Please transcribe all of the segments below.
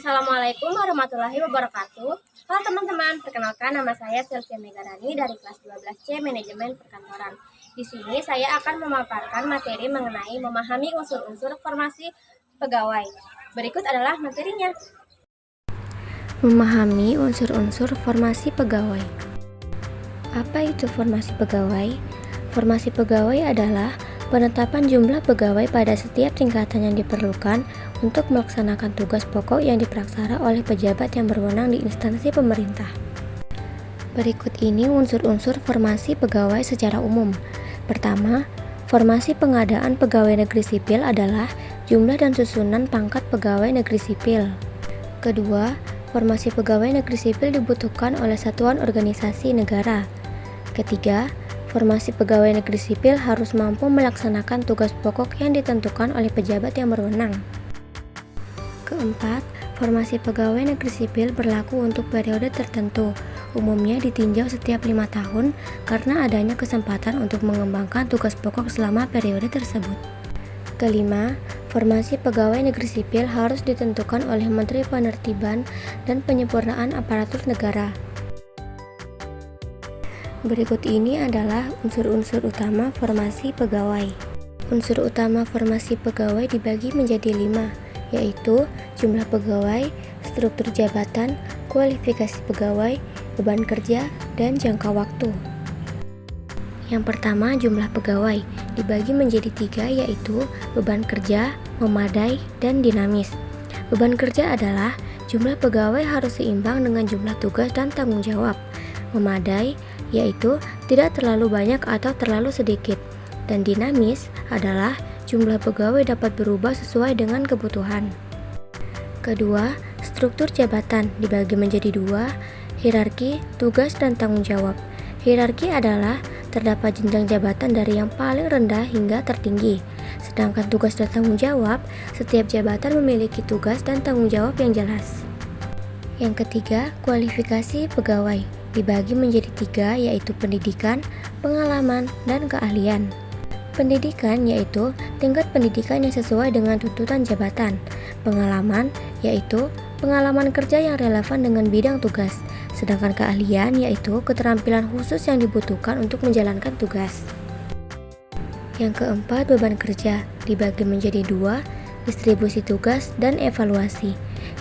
Assalamualaikum warahmatullahi wabarakatuh. Halo teman-teman, perkenalkan nama saya Sylvia Megarani dari kelas 12C Manajemen Perkantoran. Di sini saya akan memaparkan materi mengenai memahami unsur-unsur formasi pegawai. Berikut adalah materinya. Memahami unsur-unsur formasi pegawai. Apa itu formasi pegawai? Formasi pegawai adalah penetapan jumlah pegawai pada setiap tingkatan yang diperlukan untuk melaksanakan tugas pokok yang dipelaksana oleh pejabat yang berwenang di instansi pemerintah. Berikut ini unsur-unsur formasi pegawai secara umum. Pertama, formasi pengadaan pegawai negeri sipil adalah jumlah dan susunan pangkat pegawai negeri sipil. Kedua, formasi pegawai negeri sipil dibutuhkan oleh satuan organisasi negara. Ketiga, formasi pegawai negeri sipil harus mampu melaksanakan tugas pokok yang ditentukan oleh pejabat yang berwenang. Keempat, formasi pegawai negeri sipil berlaku untuk periode tertentu, umumnya ditinjau setiap 5 tahun karena adanya kesempatan untuk mengembangkan tugas pokok selama periode tersebut. Kelima, formasi pegawai negeri sipil harus ditentukan oleh Menteri Penertiban dan Penyempurnaan Aparatur Negara. Berikut ini adalah unsur-unsur utama formasi pegawai. Unsur utama formasi pegawai dibagi menjadi 5, yaitu jumlah pegawai, struktur jabatan, kualifikasi pegawai, beban kerja, dan jangka waktu. Yang pertama, jumlah pegawai dibagi menjadi 3, yaitu beban kerja, memadai, dan dinamis. Beban kerja adalah jumlah pegawai harus seimbang dengan jumlah tugas dan tanggung jawab. Memadai yaitu tidak terlalu banyak atau terlalu sedikit, dan dinamis adalah jumlah pegawai dapat berubah sesuai dengan kebutuhan. Kedua, struktur jabatan dibagi menjadi 2, hierarki, tugas, dan tanggung jawab. Hierarki adalah terdapat jenjang jabatan dari yang paling rendah hingga tertinggi, sedangkan tugas dan tanggung jawab, setiap jabatan memiliki tugas dan tanggung jawab yang jelas. Yang ketiga, kualifikasi pegawai dibagi menjadi 3, yaitu pendidikan, pengalaman, dan keahlian. Pendidikan yaitu tingkat pendidikan yang sesuai dengan tuntutan jabatan. Pengalaman yaitu pengalaman kerja yang relevan dengan bidang tugas. Sedangkan keahlian yaitu keterampilan khusus yang dibutuhkan untuk menjalankan tugas. Yang keempat, beban kerja dibagi menjadi 2, distribusi tugas dan evaluasi.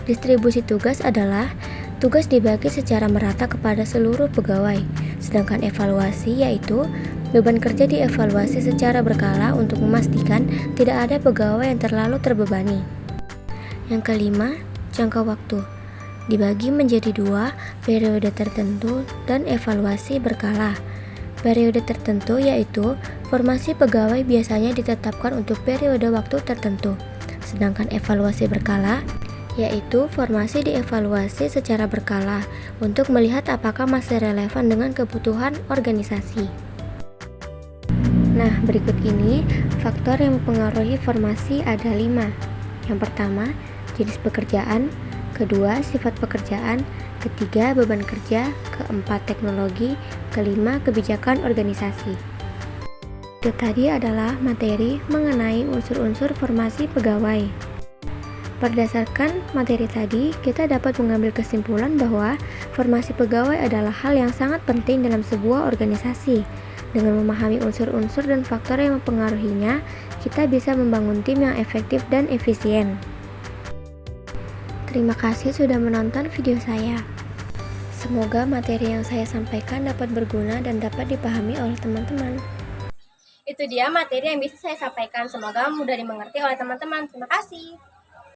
Distribusi tugas adalah tugas dibagi secara merata kepada seluruh pegawai, sedangkan evaluasi yaitu beban kerja dievaluasi secara berkala untuk memastikan tidak ada pegawai yang terlalu terbebani. Yang kelima, jangka waktu dibagi menjadi 2, periode tertentu dan evaluasi berkala. Periode tertentu yaitu formasi pegawai biasanya ditetapkan untuk periode waktu tertentu, sedangkan evaluasi berkala yaitu formasi dievaluasi secara berkala untuk melihat apakah masih relevan dengan kebutuhan organisasi. Nah, berikut ini faktor yang mempengaruhi formasi ada 5. Yang pertama, jenis pekerjaan. Kedua, sifat pekerjaan. Ketiga, beban kerja. Keempat, teknologi. Kelima, kebijakan organisasi. Itu tadi adalah materi mengenai unsur-unsur formasi pegawai. Berdasarkan materi tadi, kita dapat mengambil kesimpulan bahwa formasi pegawai adalah hal yang sangat penting dalam sebuah organisasi. Dengan memahami unsur-unsur dan faktor yang mempengaruhinya, kita bisa membangun tim yang efektif dan efisien. Terima kasih sudah menonton video saya. Semoga materi yang saya sampaikan dapat berguna dan dapat dipahami oleh teman-teman. Itu dia materi yang bisa saya sampaikan. Semoga mudah dimengerti oleh teman-teman. Terima kasih.